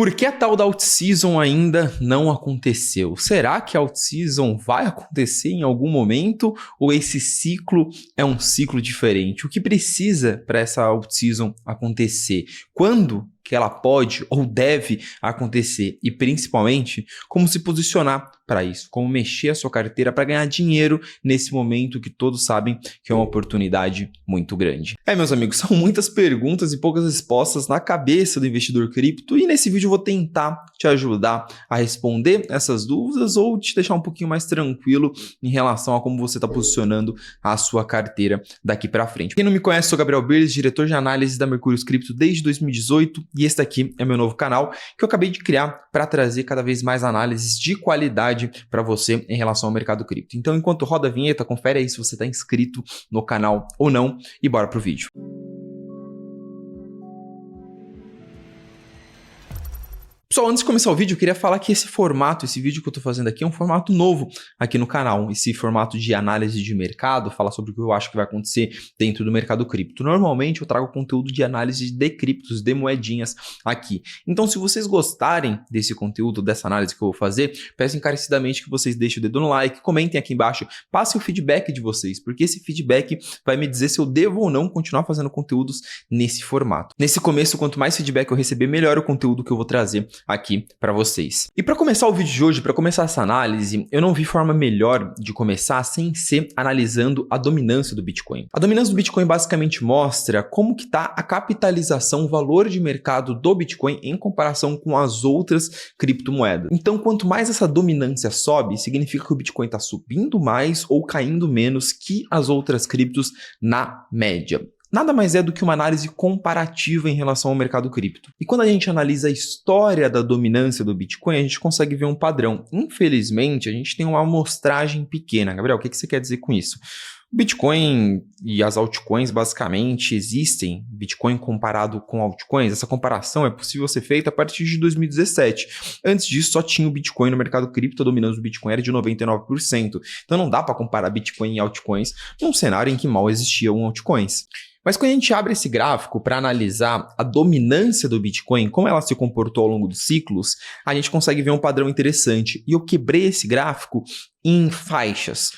Por que a tal da Alt-Season ainda não aconteceu? Será que a Alt-Season vai acontecer em algum momento ou esse ciclo é um ciclo diferente? O que precisa para essa Alt-Season acontecer? Quando que ela pode ou deve acontecer? E principalmente, como se posicionar para isso? Como mexer a sua carteira para ganhar dinheiro nesse momento que todos sabem que é uma oportunidade muito grande? Meus amigos, são muitas perguntas e poucas respostas na cabeça do investidor cripto e nesse vídeo eu vou tentar te ajudar a responder essas dúvidas ou te deixar um pouquinho mais tranquilo em relação a como você está posicionando a sua carteira daqui para frente. Quem não me conhece, sou Gabriel Birles, diretor de análise da Mercúrios Cripto desde 2018 e este aqui é meu novo canal que eu acabei de criar para trazer cada vez mais análises de qualidade para você em relação ao mercado cripto. Então, enquanto roda a vinheta, confere aí se você está inscrito no canal ou não e bora pro vídeo. Pessoal, antes de começar o vídeo, eu queria falar que esse vídeo que eu estou fazendo aqui é um formato novo aqui no canal. Esse formato de análise de mercado, falar sobre o que eu acho que vai acontecer dentro do mercado cripto. Normalmente eu trago conteúdo de análise de criptos, de moedinhas aqui. Então, se vocês gostarem desse conteúdo, dessa análise que eu vou fazer, peço encarecidamente que vocês deixem o dedo no like, comentem aqui embaixo, passem o feedback de vocês, porque esse feedback vai me dizer se eu devo ou não continuar fazendo conteúdos nesse formato. Nesse começo, quanto mais feedback eu receber, melhor o conteúdo que eu vou trazer aqui para vocês. E para começar o vídeo de hoje, para começar essa análise, eu não vi forma melhor de começar sem ser analisando a dominância do Bitcoin. A dominância do Bitcoin basicamente mostra como que está a capitalização, o valor de mercado do Bitcoin em comparação com as outras criptomoedas. Então, quanto mais essa dominância sobe, significa que o Bitcoin está subindo mais ou caindo menos que as outras criptos na média. Nada mais é do que uma análise comparativa em relação ao mercado cripto. E quando a gente analisa a história da dominância do Bitcoin, a gente consegue ver um padrão. Infelizmente, a gente tem uma amostragem pequena. Gabriel, o que você quer dizer com isso? O Bitcoin e as altcoins basicamente existem. Bitcoin comparado com altcoins, essa comparação é possível ser feita a partir de 2017. Antes disso, só tinha o Bitcoin no mercado cripto, a dominância do Bitcoin era de 99%. Então não dá para comparar Bitcoin e altcoins num cenário em que mal existiam altcoins. Mas quando a gente abre esse gráfico para analisar a dominância do Bitcoin, como ela se comportou ao longo dos ciclos, a gente consegue ver um padrão interessante. E eu quebrei esse gráfico em faixas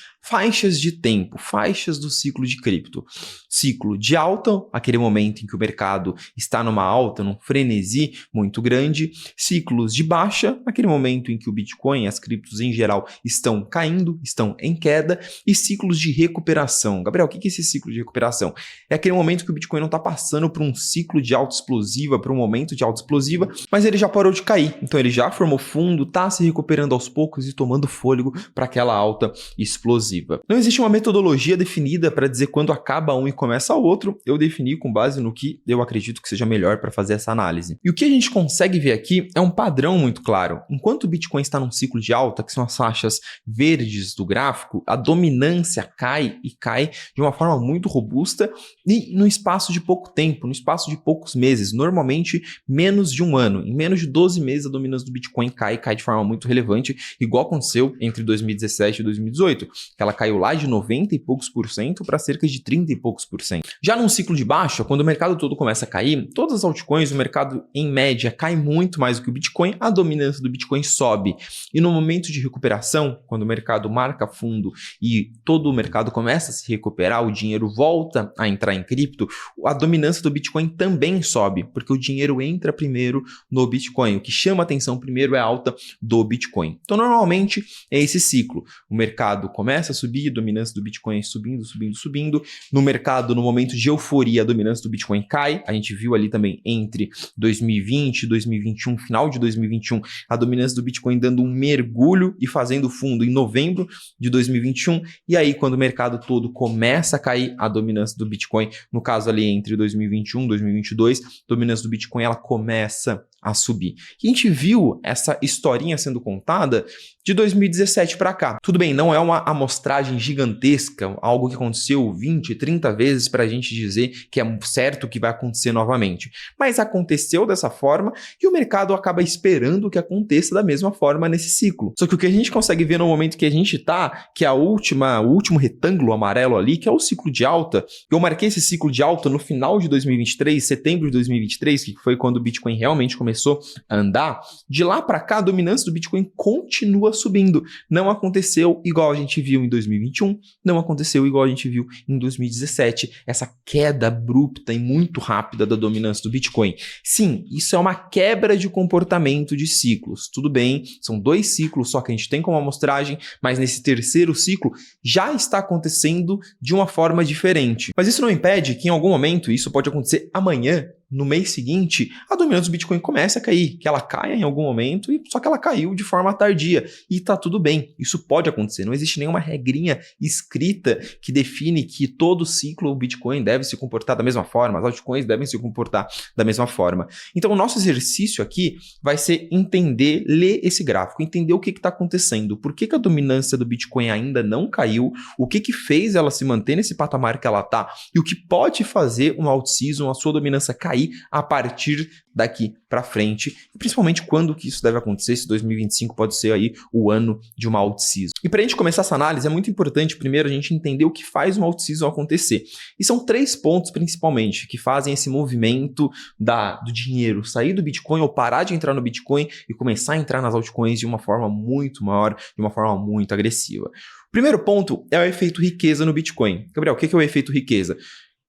de tempo, faixas do ciclo de cripto. Ciclo de alta, aquele momento em que o mercado está numa alta, num frenesi muito grande. Ciclos de baixa, aquele momento em que o Bitcoin e as criptos em geral estão caindo, estão em queda. E ciclos de recuperação. Gabriel, o que é esse ciclo de recuperação? É aquele momento que o Bitcoin não está passando por um ciclo de alta explosiva, por um momento de alta explosiva, mas ele já parou de cair. Então ele já formou fundo, está se recuperando aos poucos e tomando fôlego para aquela alta explosiva. Não existe uma metodologia definida para dizer quando acaba um e começa o outro. Eu defini com base no que eu acredito que seja melhor para fazer essa análise. E o que a gente consegue ver aqui é um padrão muito claro. Enquanto o Bitcoin está num ciclo de alta, que são as faixas verdes do gráfico, a dominância cai e cai de uma forma muito robusta e no espaço de pouco tempo, no espaço de poucos meses, normalmente menos de um ano. Em menos de 12 meses a dominância do Bitcoin cai de forma muito relevante, igual aconteceu entre 2017 e 2018. Ela caiu lá de 90 e poucos por cento para cerca de 30 e poucos por cento. Já num ciclo de baixa, quando o mercado todo começa a cair, todas as altcoins, o mercado em média cai muito mais do que o Bitcoin, a dominância do Bitcoin sobe. E no momento de recuperação, quando o mercado marca fundo e todo o mercado começa a se recuperar, o dinheiro volta a entrar em cripto, a dominância do Bitcoin também sobe, porque o dinheiro entra primeiro no Bitcoin. O que chama atenção primeiro é a alta do Bitcoin. Então, normalmente, é esse ciclo. O mercado começa a subir, a dominância do Bitcoin subindo. No mercado, no momento de euforia, a dominância do Bitcoin cai. A gente viu ali também entre 2020 e 2021, final de 2021, a dominância do Bitcoin dando um mergulho e fazendo fundo em novembro de 2021. E aí, quando o mercado todo começa a cair, a dominância do Bitcoin, no caso ali entre 2021 e 2022, a dominância do Bitcoin ela começa a subir. E a gente viu essa historinha sendo contada de 2017 para cá. Tudo bem, não é uma amostragem gigantesca, algo que aconteceu 20, 30 vezes para a gente dizer que é certo que vai acontecer novamente. Mas aconteceu dessa forma e o mercado acaba esperando que aconteça da mesma forma nesse ciclo. Só que o que a gente consegue ver no momento que a gente tá, que é o último retângulo amarelo ali, que é o ciclo de alta. Eu marquei esse ciclo de alta no final de 2023, setembro de 2023, que foi quando o Bitcoin realmente começou começou a andar, de lá para cá a dominância do Bitcoin continua subindo. Não aconteceu igual a gente viu em 2021, não aconteceu igual a gente viu em 2017. Essa queda abrupta e muito rápida da dominância do Bitcoin. Sim, isso é uma quebra de comportamento de ciclos. Tudo bem, são 2 ciclos só que a gente tem como amostragem, mas nesse terceiro ciclo já está acontecendo de uma forma diferente. Mas isso não impede que em algum momento, isso pode acontecer amanhã, no mês seguinte, a dominância do Bitcoin comece a cair, que ela caia em algum momento, só que ela caiu de forma tardia. E tá tudo bem, isso pode acontecer. Não existe nenhuma regrinha escrita que define que todo ciclo o Bitcoin deve se comportar da mesma forma, as altcoins devem se comportar da mesma forma. Então o nosso exercício aqui vai ser entender, ler esse gráfico, entender o que está acontecendo, por que a dominância do Bitcoin ainda não caiu, o que fez ela se manter nesse patamar que ela está e o que pode fazer uma alt-season, a sua dominância cair a partir daqui para frente, e principalmente quando que isso deve acontecer, se 2025 pode ser aí o ano de uma alt-season. E para a gente começar essa análise, é muito importante primeiro a gente entender o que faz uma alt-season acontecer. E são 3 pontos principalmente que fazem esse movimento do dinheiro sair do Bitcoin ou parar de entrar no Bitcoin e começar a entrar nas altcoins de uma forma muito maior, de uma forma muito agressiva. O primeiro ponto é o efeito riqueza no Bitcoin. Gabriel, o que é o efeito riqueza?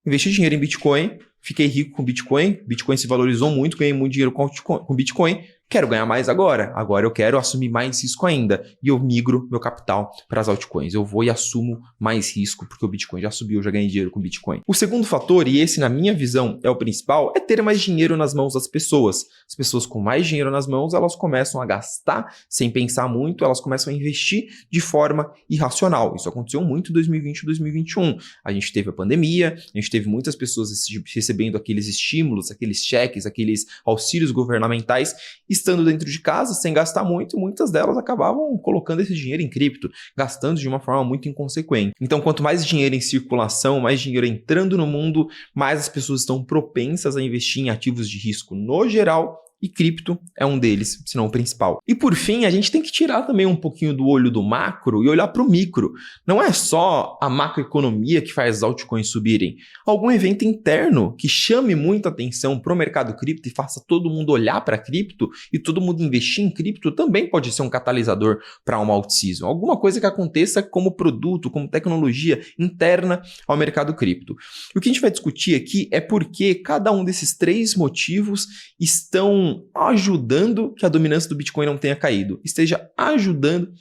Investi dinheiro em Bitcoin, fiquei rico com Bitcoin, Bitcoin se valorizou muito, ganhei muito dinheiro com Bitcoin, quero ganhar mais agora. Agora eu quero assumir mais risco ainda e eu migro meu capital para as altcoins. Eu vou e assumo mais risco porque o Bitcoin já subiu, eu já ganhei dinheiro com Bitcoin. O segundo fator, e esse na minha visão é o principal, é ter mais dinheiro nas mãos das pessoas. As pessoas com mais dinheiro nas mãos, elas começam a gastar sem pensar muito, elas começam a investir de forma irracional. Isso aconteceu muito em 2020 e 2021. A gente teve a pandemia, a gente teve muitas pessoas recebendo aqueles estímulos, aqueles cheques, aqueles auxílios governamentais, estando dentro de casa, sem gastar muito, muitas delas acabavam colocando esse dinheiro em cripto, gastando de uma forma muito inconsequente. Então, quanto mais dinheiro em circulação, mais dinheiro entrando no mundo, mais as pessoas estão propensas a investir em ativos de risco no geral, e cripto é um deles, se não o principal. E por fim, a gente tem que tirar também um pouquinho do olho do macro e olhar para o micro. Não é só a macroeconomia que faz as altcoins subirem. Algum evento interno que chame muita atenção para o mercado cripto e faça todo mundo olhar para cripto e todo mundo investir em cripto também pode ser um catalisador para uma alt-season. Alguma coisa que aconteça como produto, como tecnologia interna ao mercado cripto. E o que a gente vai discutir aqui é por que cada um desses 3 motivos estão ajudando que a dominância do Bitcoin não tenha caído, estejam ajudando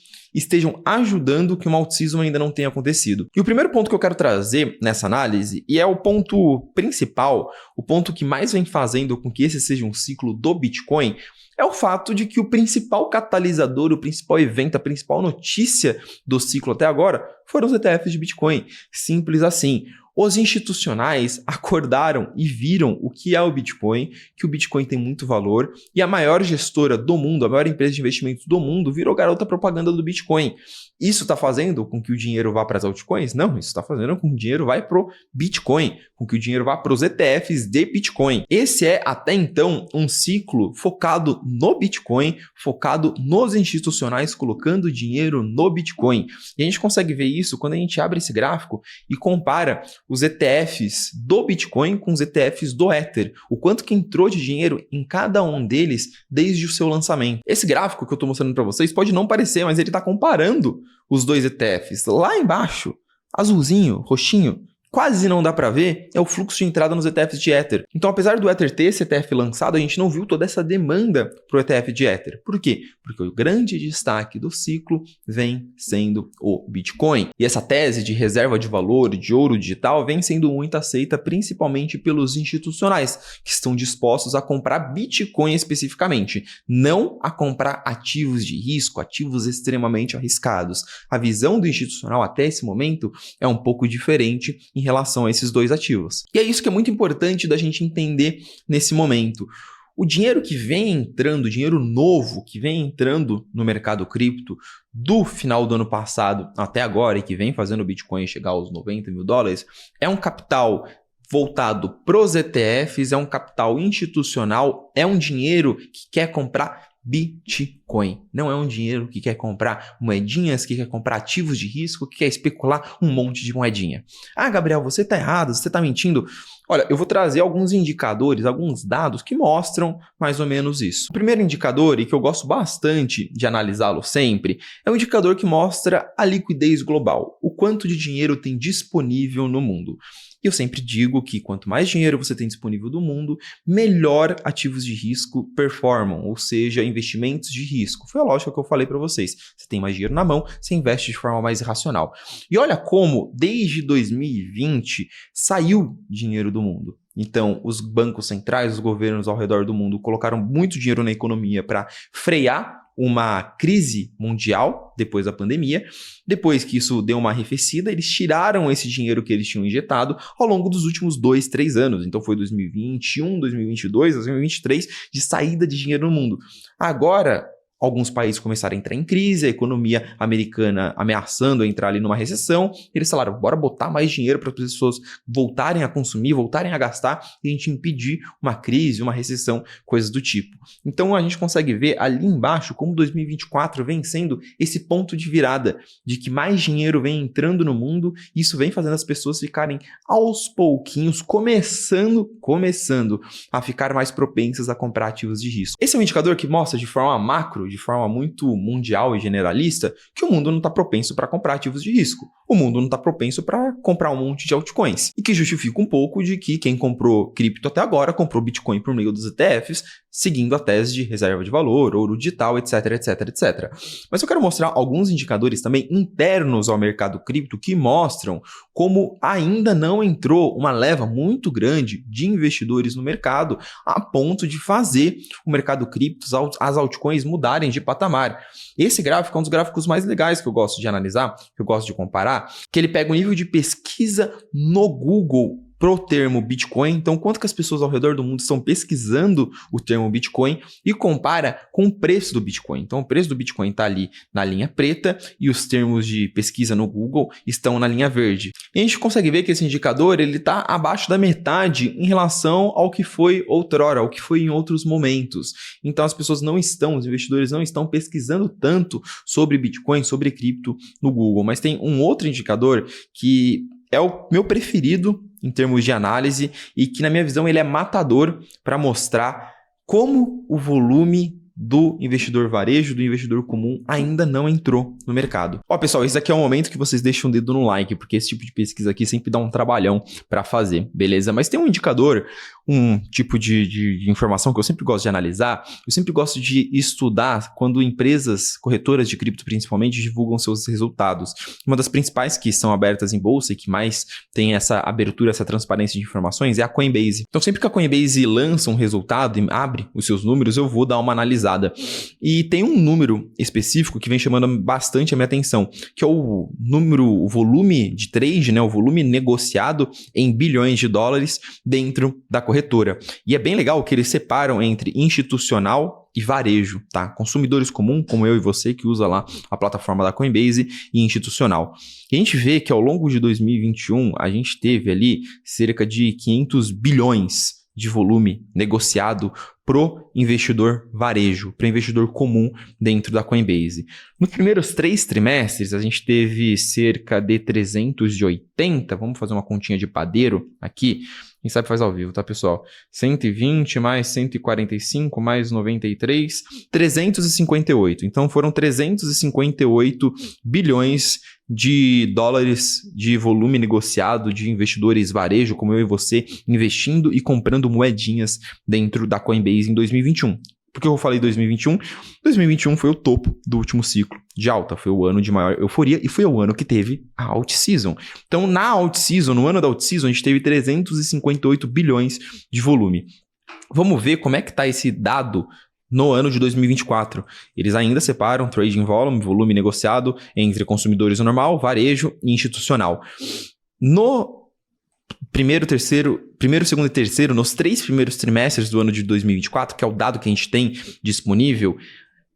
que uma alt-season ainda não tenha acontecido. E o primeiro ponto que eu quero trazer nessa análise, e é o ponto principal, o ponto que mais vem fazendo com que esse seja um ciclo do Bitcoin, é o fato de que o principal catalisador, o principal evento, a principal notícia do ciclo até agora foram os ETFs de Bitcoin. Simples assim. Os institucionais acordaram e viram o que é o Bitcoin, que o Bitcoin tem muito valor, e a maior gestora do mundo, a maior empresa de investimentos do mundo, virou garota propaganda do Bitcoin. Isso está fazendo com que o dinheiro vá para as altcoins? Não, isso está fazendo com que o dinheiro vá para o Bitcoin, com que o dinheiro vá para os ETFs de Bitcoin. Esse é, até então, um ciclo focado no Bitcoin, focado nos institucionais colocando dinheiro no Bitcoin. E a gente consegue ver isso quando a gente abre esse gráfico e compara os ETFs do Bitcoin com os ETFs do Ether. O quanto que entrou de dinheiro em cada um deles desde o seu lançamento. Esse gráfico que eu estou mostrando para vocês pode não parecer, mas ele está comparando os 2 ETFs. Lá embaixo, azulzinho, roxinho, quase não dá para ver, é o fluxo de entrada nos ETFs de Ether. Então, apesar do Ether ter esse ETF lançado, a gente não viu toda essa demanda para o ETF de Ether. Por quê? Porque o grande destaque do ciclo vem sendo o Bitcoin. E essa tese de reserva de valor, de ouro digital, vem sendo muito aceita principalmente pelos institucionais, que estão dispostos a comprar Bitcoin especificamente, não a comprar ativos de risco, ativos extremamente arriscados. A visão do institucional até esse momento é um pouco diferente em relação a esses 2 ativos. E é isso que é muito importante da gente entender nesse momento. O dinheiro que vem entrando, o dinheiro novo que vem entrando no mercado cripto do final do ano passado até agora e que vem fazendo o Bitcoin chegar aos $90 mil, é um capital voltado para os ETFs, é um capital institucional, é um dinheiro que quer comprar Bitcoin. Não é um dinheiro que quer comprar moedinhas, que quer comprar ativos de risco, que quer especular um monte de moedinha. Ah, Gabriel, você está errado, você está mentindo. Olha, eu vou trazer alguns indicadores, alguns dados que mostram mais ou menos isso. O primeiro indicador, e que eu gosto bastante de analisá-lo sempre, é um indicador que mostra a liquidez global, o quanto de dinheiro tem disponível no mundo. E eu sempre digo que quanto mais dinheiro você tem disponível do mundo, melhor ativos de risco performam, ou seja, investimentos de risco. Foi a lógica que eu falei para vocês. Você tem mais dinheiro na mão, você investe de forma mais irracional. E olha como, desde 2020, saiu dinheiro do mundo. Então, os bancos centrais, os governos ao redor do mundo colocaram muito dinheiro na economia para frear uma crise mundial depois da pandemia. Depois que isso deu uma arrefecida, eles tiraram esse dinheiro que eles tinham injetado ao longo dos últimos 2, 3 anos. Então foi 2021, 2022, 2023 de saída de dinheiro no mundo. Agora, alguns países começaram a entrar em crise, a economia americana ameaçando entrar ali numa recessão. Eles falaram, bora botar mais dinheiro para as pessoas voltarem a consumir, voltarem a gastar e a gente impedir uma crise, uma recessão, coisas do tipo. Então a gente consegue ver ali embaixo como 2024 vem sendo esse ponto de virada, de que mais dinheiro vem entrando no mundo e isso vem fazendo as pessoas ficarem aos pouquinhos, começando a ficar mais propensas a comprar ativos de risco. Esse é um indicador que mostra de forma macro, de forma muito mundial e generalista, que o mundo não está propenso para comprar ativos de risco. O mundo não está propenso para comprar um monte de altcoins. E que justifica um pouco de que quem comprou cripto até agora comprou Bitcoin por meio dos ETFs, seguindo a tese de reserva de valor, ouro digital, etc, etc, etc. Mas eu quero mostrar alguns indicadores também internos ao mercado cripto que mostram como ainda não entrou uma leva muito grande de investidores no mercado a ponto de fazer o mercado cripto, as altcoins mudarem de patamar. Esse gráfico é um dos gráficos mais legais que eu gosto de analisar, que eu gosto de comparar, que ele pega o nível de pesquisa no Google pro termo Bitcoin, então quanto que as pessoas ao redor do mundo estão pesquisando o termo Bitcoin e compara com o preço do Bitcoin. Então o preço do Bitcoin está ali na linha preta e os termos de pesquisa no Google estão na linha verde. E a gente consegue ver que esse indicador ele está abaixo da metade em relação ao que foi outrora, ao que foi em outros momentos. Então as pessoas não estão, os investidores não estão pesquisando tanto sobre Bitcoin, sobre cripto no Google. Mas tem um outro indicador que é o meu preferido em termos de análise e que, na minha visão, ele é matador para mostrar como o volume do investidor varejo, do investidor comum, ainda não entrou no mercado. Ó, pessoal, esse aqui é o momento que vocês deixam o dedo no like, porque esse tipo de pesquisa aqui sempre dá um trabalhão para fazer, beleza? Mas tem um indicador, um tipo de informação que eu sempre gosto de analisar, eu sempre gosto de estudar quando empresas, corretoras de cripto principalmente, divulgam seus resultados. Uma das principais que são abertas em bolsa e que mais tem essa abertura, essa transparência de informações é a Coinbase. Então sempre que a Coinbase lança um resultado e abre os seus números, eu vou dar uma analisada. E tem um número específico que vem chamando bastante a minha atenção, que é o número, o volume de trade, né, o volume negociado em bilhões de dólares dentro da corretora. E é bem legal que eles separam entre institucional e varejo, tá? Consumidores comuns, como eu e você, que usa lá a plataforma da Coinbase, e institucional. E a gente vê que ao longo de 2021, a gente teve ali cerca de 500 bilhões de volume negociado pro investidor varejo, pro investidor comum dentro da Coinbase. Nos primeiros 3 trimestres, a gente teve cerca de 380, vamos fazer uma continha de padeiro aqui, quem sabe faz ao vivo, tá, pessoal? 120 mais 145 mais 93, 358. Então foram 358 bilhões de dólares de volume negociado de investidores varejo, como eu e você, investindo e comprando moedinhas dentro da Coinbase em 2021. Por que eu falei 2021? 2021 foi o topo do último ciclo de alta, foi o ano de maior euforia e foi o ano que teve a alt season. Então, na alt season, no ano da alt season, a gente teve 358 bilhões de volume. Vamos ver como é que está esse dado no ano de 2024. Eles ainda separam trading volume, volume negociado entre consumidores normal, varejo e institucional. No primeiro, segundo e terceiro, nos 3 primeiros trimestres do ano de 2024, que é o dado que a gente tem disponível,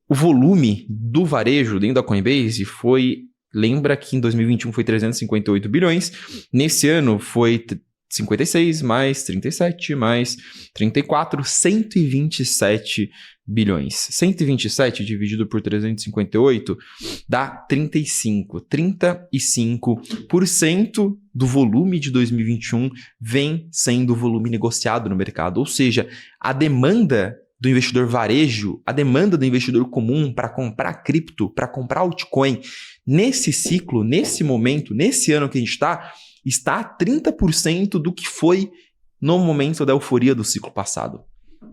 o volume do varejo dentro da Coinbase foi, lembra que em 2021 foi 358 bilhões, nesse ano foi 56 mais 37 mais 34, 127 bilhões. 127 dividido por 358 dá 35. 35% do volume de 2021 vem sendo volume negociado no mercado. Ou seja, a demanda do investidor varejo, a demanda do investidor comum para comprar cripto, para comprar altcoin, nesse ciclo, nesse momento, nesse ano que a gente está a 30% do que foi no momento da euforia do ciclo passado.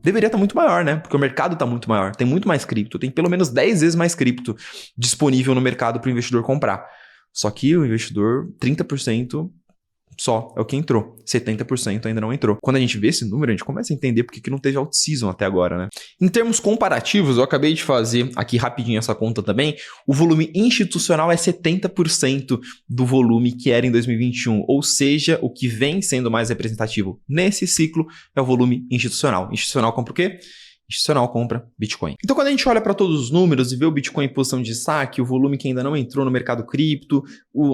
Deveria estar muito maior, né? Porque o mercado está muito maior, tem muito mais cripto, tem pelo menos 10 vezes mais cripto disponível no mercado para o investidor comprar. Só que o investidor, 30% só é o que entrou. 70% ainda não entrou. Quando a gente vê esse número, a gente começa a entender por que não teve out-season até agora, né? Em termos comparativos, eu acabei de fazer aqui rapidinho essa conta também, o volume institucional é 70% do volume que era em 2021, ou seja, o que vem sendo mais representativo nesse ciclo é o volume institucional. Institucional compra o quê? Institucional compra Bitcoin. Então, quando a gente olha para todos os números e vê o Bitcoin em posição de destaque, o volume que ainda não entrou no mercado cripto,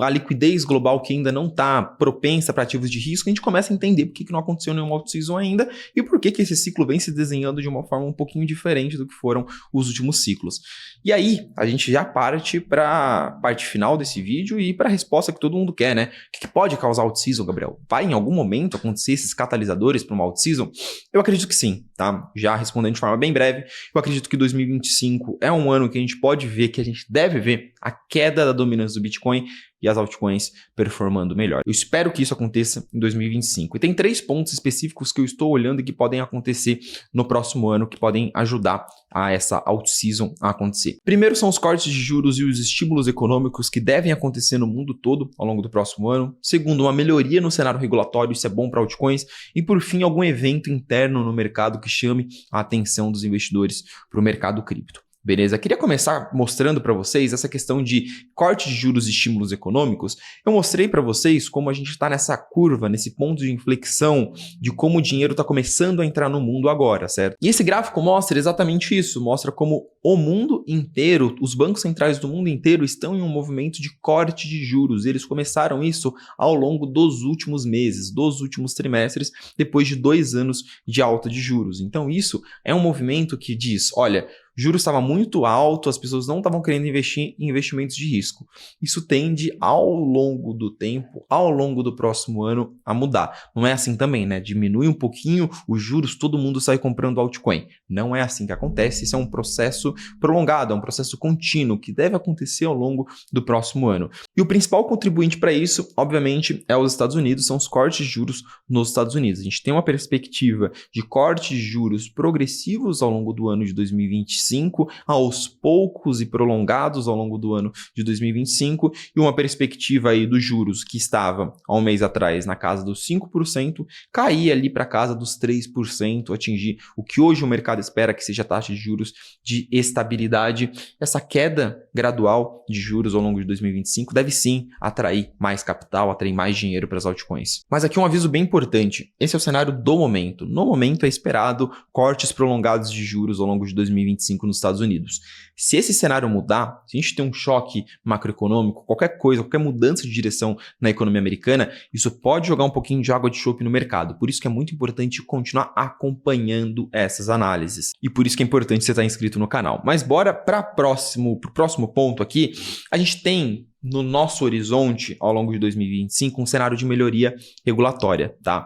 a liquidez global que ainda não está propensa para ativos de risco, a gente começa a entender por que não aconteceu nenhum out-season ainda e por que esse ciclo vem se desenhando de uma forma um pouquinho diferente do que foram os últimos ciclos. E aí, a gente já parte para a parte final desse vídeo e para a resposta que todo mundo quer, né? O que pode causar out-season, Gabriel? Vai em algum momento acontecer esses catalisadores para uma out-season? Eu acredito que sim, tá? Já respondendo de forma bem breve, eu acredito que 2025 é um ano que a gente pode ver, que a gente deve ver a queda da dominância do Bitcoin e as altcoins performando melhor. Eu espero que isso aconteça em 2025. E tem 3 pontos específicos que eu estou olhando e que podem acontecer no próximo ano, que podem ajudar a essa out-season a acontecer. Primeiro são os cortes de juros e os estímulos econômicos que devem acontecer no mundo todo ao longo do próximo ano. Segundo, uma melhoria no cenário regulatório, isso é bom para altcoins. E por fim, algum evento interno no mercado que chame a atenção dos investidores para o mercado cripto. Beleza? Queria começar mostrando para vocês essa questão de corte de juros e estímulos econômicos. Eu mostrei para vocês como a gente está nessa curva, nesse ponto de inflexão de como o dinheiro está começando a entrar no mundo agora, certo? E esse gráfico mostra exatamente isso, mostra como o mundo inteiro, os bancos centrais do mundo inteiro estão em um movimento de corte de juros. Eles começaram isso ao longo dos últimos meses, dos últimos trimestres, depois de 2 anos de alta de juros. Então isso é um movimento que diz, olha, juros estava muito alto, as pessoas não estavam querendo investir em investimentos de risco. Isso tende ao longo do tempo, ao longo do próximo ano a mudar. Não é assim também, né? Diminui um pouquinho os juros, todo mundo sai comprando altcoin. Não é assim que acontece, isso é um processo prolongado, é um processo contínuo que deve acontecer ao longo do próximo ano. E o principal contribuinte para isso, obviamente, é os Estados Unidos, são os cortes de juros nos Estados Unidos. A gente tem uma perspectiva de cortes de juros progressivos ao longo do ano de 2025, aos poucos e prolongados ao longo do ano de 2025, e uma perspectiva aí dos juros que estava há um mês atrás na casa dos 5%, cair ali para a casa dos 3%, atingir o que hoje o mercado espera que seja a taxa de juros de estabilidade. Essa queda gradual de juros ao longo de 2025 deve sim atrair mais capital, atrair mais dinheiro para as altcoins. Mas aqui um aviso bem importante, esse é o cenário do momento. No momento é esperado cortes prolongados de juros ao longo de 2025 nos Estados Unidos. Se esse cenário mudar, se a gente tem um choque macroeconômico, qualquer coisa, qualquer mudança de direção na economia americana, isso pode jogar um pouquinho de água de chope no mercado. Por isso que é muito importante continuar acompanhando essas análises. E por isso que é importante você estar inscrito no canal. Mas bora para o próximo ponto aqui. A gente tem no nosso horizonte, ao longo de 2025, um cenário de melhoria regulatória, tá?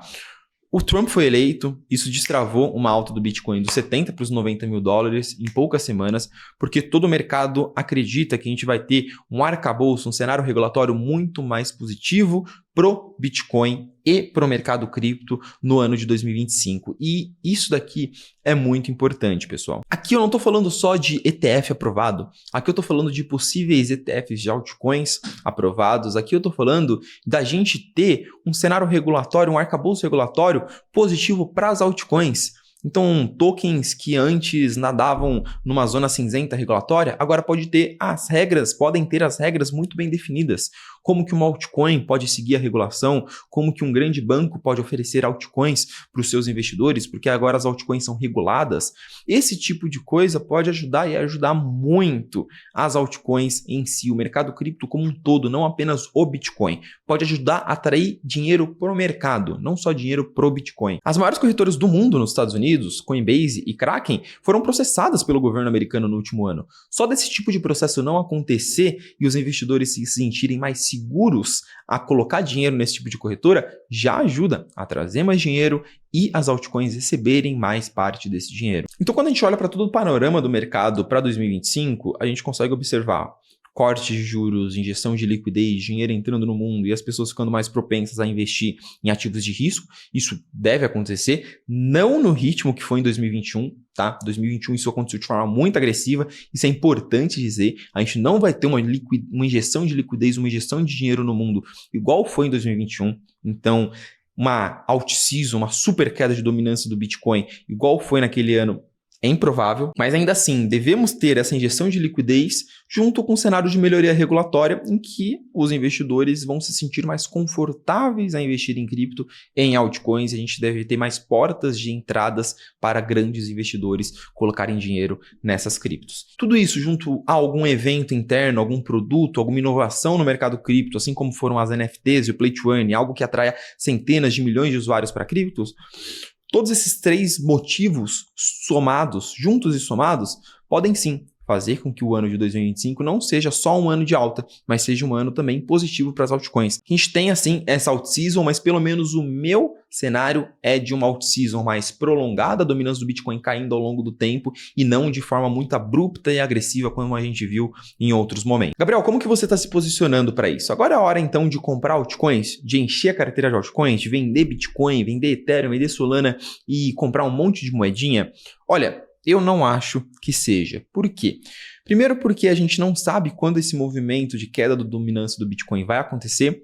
O Trump foi eleito, isso destravou uma alta do Bitcoin dos 70 para os 90 mil dólares em poucas semanas, porque todo o mercado acredita que a gente vai ter um arcabouço, um cenário regulatório muito mais positivo pro Bitcoin e pro mercado cripto no ano de 2025. E isso daqui é muito importante, pessoal. Aqui eu não estou falando só de ETF aprovado, aqui eu estou falando de possíveis ETFs de altcoins aprovados, aqui eu estou falando da gente ter um cenário regulatório, um arcabouço regulatório positivo para as altcoins. Então, tokens que antes nadavam numa zona cinzenta regulatória, agora podem ter as regras muito bem definidas, como que uma altcoin pode seguir a regulação, como que um grande banco pode oferecer altcoins para os seus investidores, porque agora as altcoins são reguladas. Esse tipo de coisa pode ajudar e ajudar muito as altcoins em si, o mercado cripto como um todo, não apenas o Bitcoin. Pode ajudar a atrair dinheiro para o mercado, não só dinheiro para o Bitcoin. As maiores corretoras do mundo nos Estados Unidos, Coinbase e Kraken, foram processadas pelo governo americano no último ano. Só desse tipo de processo não acontecer e os investidores se sentirem mais seguros a colocar dinheiro nesse tipo de corretora, já ajuda a trazer mais dinheiro e as altcoins receberem mais parte desse dinheiro. Então, quando a gente olha para todo o panorama do mercado para 2025, a gente consegue observar corte de juros, injeção de liquidez, dinheiro entrando no mundo e as pessoas ficando mais propensas a investir em ativos de risco. Isso deve acontecer, não no ritmo que foi em 2021, tá? 2021 isso aconteceu de forma muito agressiva, isso é importante dizer. A gente não vai ter uma injeção de liquidez, uma injeção de dinheiro no mundo igual foi em 2021. Então, uma alt-season, uma super queda de dominância do Bitcoin, igual foi naquele ano, é improvável, mas ainda assim, devemos ter essa injeção de liquidez junto com um cenário de melhoria regulatória em que os investidores vão se sentir mais confortáveis a investir em cripto, em altcoins, e a gente deve ter mais portas de entradas para grandes investidores colocarem dinheiro nessas criptos. Tudo isso junto a algum evento interno, algum produto, alguma inovação no mercado cripto, assim como foram as NFTs e o Play to Earn, algo que atraia centenas de milhões de usuários para criptos. Todos esses três motivos somados, juntos e somados, podem sim fazer com que o ano de 2025 não seja só um ano de alta, mas seja um ano também positivo para as altcoins. A gente tem assim essa alt-season, mas pelo menos o meu cenário é de uma alt-season mais prolongada, a dominância do Bitcoin caindo ao longo do tempo e não de forma muito abrupta e agressiva como a gente viu em outros momentos. Gabriel, como que você está se posicionando para isso? Agora é a hora então de comprar altcoins, de encher a carteira de altcoins, de vender Bitcoin, vender Ethereum, vender Solana e comprar um monte de moedinha? Olha, eu não acho que seja. Por quê? Primeiro porque a gente não sabe quando esse movimento de queda da dominância do Bitcoin vai acontecer.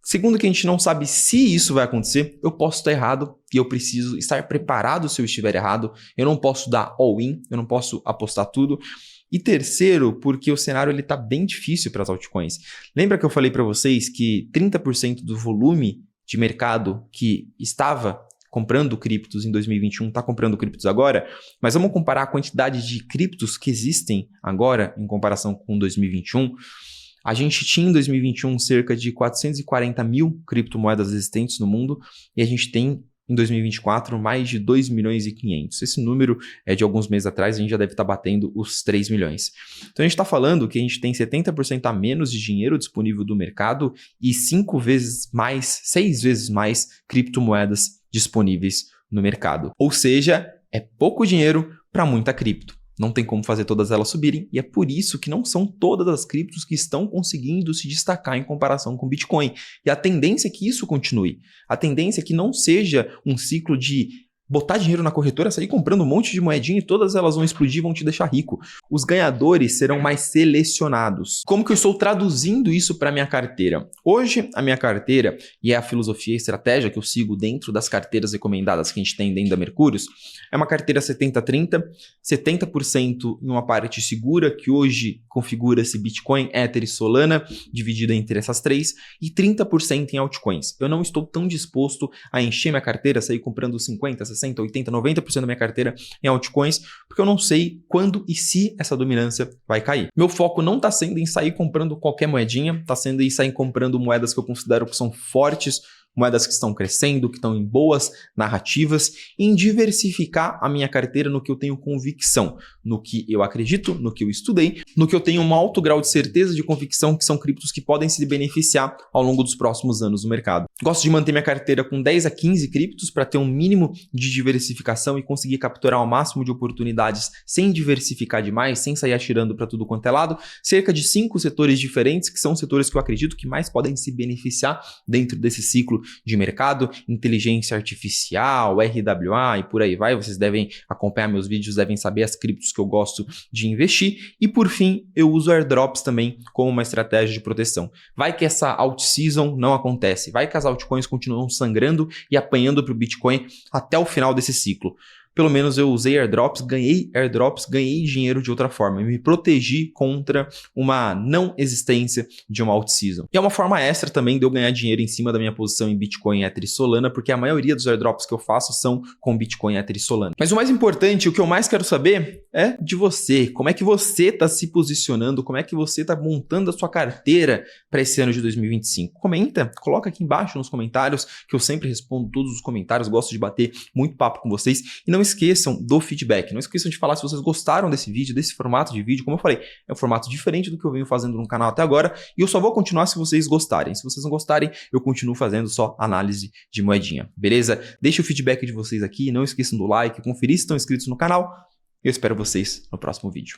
Segundo que a gente não sabe se isso vai acontecer, eu posso estar errado e eu preciso estar preparado se eu estiver errado. Eu não posso dar all-in, eu não posso apostar tudo. E terceiro, porque o cenário está bem difícil para as altcoins. Lembra que eu falei para vocês que 30% do volume de mercado que estava comprando criptos em 2021, está comprando criptos agora, mas vamos comparar a quantidade de criptos que existem agora em comparação com 2021. A gente tinha em 2021 cerca de 440 mil criptomoedas existentes no mundo e a gente tem em 2024 mais de 2 milhões e 500. Esse número é de alguns meses atrás, a gente já deve estar batendo os 3 milhões. Então a gente está falando que a gente tem 70% a menos de dinheiro disponível do mercado e 6 vezes mais criptomoedas disponíveis no mercado. Ou seja, é pouco dinheiro para muita cripto. Não tem como fazer todas elas subirem e é por isso que não são todas as criptos que estão conseguindo se destacar em comparação com o Bitcoin. E a tendência é que isso continue. A tendência é que não seja um ciclo de botar dinheiro na corretora, sair comprando um monte de moedinha e todas elas vão explodir, vão te deixar rico. Os ganhadores serão mais selecionados. Como que eu estou traduzindo isso para a minha carteira? Hoje, a minha carteira, e é a filosofia e estratégia que eu sigo dentro das carteiras recomendadas que a gente tem dentro da Mercúrios, é uma carteira 70-30, 70% em uma parte segura, que hoje configura-se Bitcoin, Ether e Solana, dividida entre essas três, e 30% em altcoins. Eu não estou tão disposto a encher minha carteira, sair comprando 50, 60, 80, 90% da minha carteira em altcoins, porque eu não sei quando e se essa dominância vai cair. Meu foco não está sendo em sair comprando qualquer moedinha, está sendo em sair comprando moedas que eu considero que são fortes, moedas que estão crescendo, que estão em boas narrativas, em diversificar a minha carteira no que eu tenho convicção, no que eu acredito, no que eu estudei, no que eu tenho um alto grau de certeza de convicção que são criptos que podem se beneficiar ao longo dos próximos anos no mercado. Gosto de manter minha carteira com 10 a 15 criptos para ter um mínimo de diversificação e conseguir capturar o máximo de oportunidades sem diversificar demais, sem sair atirando para tudo quanto é lado. Cerca de 5 setores diferentes, que são setores que eu acredito que mais podem se beneficiar dentro desse ciclo de mercado, inteligência artificial, RWA e por aí vai. Vocês devem acompanhar meus vídeos, devem saber as criptos que eu gosto de investir. E por fim, eu uso airdrops também como uma estratégia de proteção. Vai que essa alt-season não acontece, vai que as altcoins continuam sangrando e apanhando para o Bitcoin até o final desse ciclo. pelo menos eu usei airdrops, ganhei dinheiro de outra forma. Eu me protegi contra uma não existência de uma alt-season. E é uma forma extra também de eu ganhar dinheiro em cima da minha posição em Bitcoin, Ether e Solana, porque a maioria dos airdrops que eu faço são com Bitcoin, Ether e Solana. Mas o mais importante, o que eu mais quero saber é de você. Como é que você está se posicionando? Como é que você está montando a sua carteira para esse ano de 2025? Comenta, coloca aqui embaixo nos comentários, que eu sempre respondo todos os comentários, gosto de bater muito papo com vocês. E não esqueçam do feedback, não esqueçam de falar se vocês gostaram desse vídeo, desse formato de vídeo. Como eu falei, é um formato diferente do que eu venho fazendo no canal até agora, e eu só vou continuar se vocês gostarem. Se vocês não gostarem, eu continuo fazendo só análise de moedinha, beleza? Deixa o feedback de vocês aqui, não esqueçam do like, conferir se estão inscritos no canal. Eu espero vocês no próximo vídeo.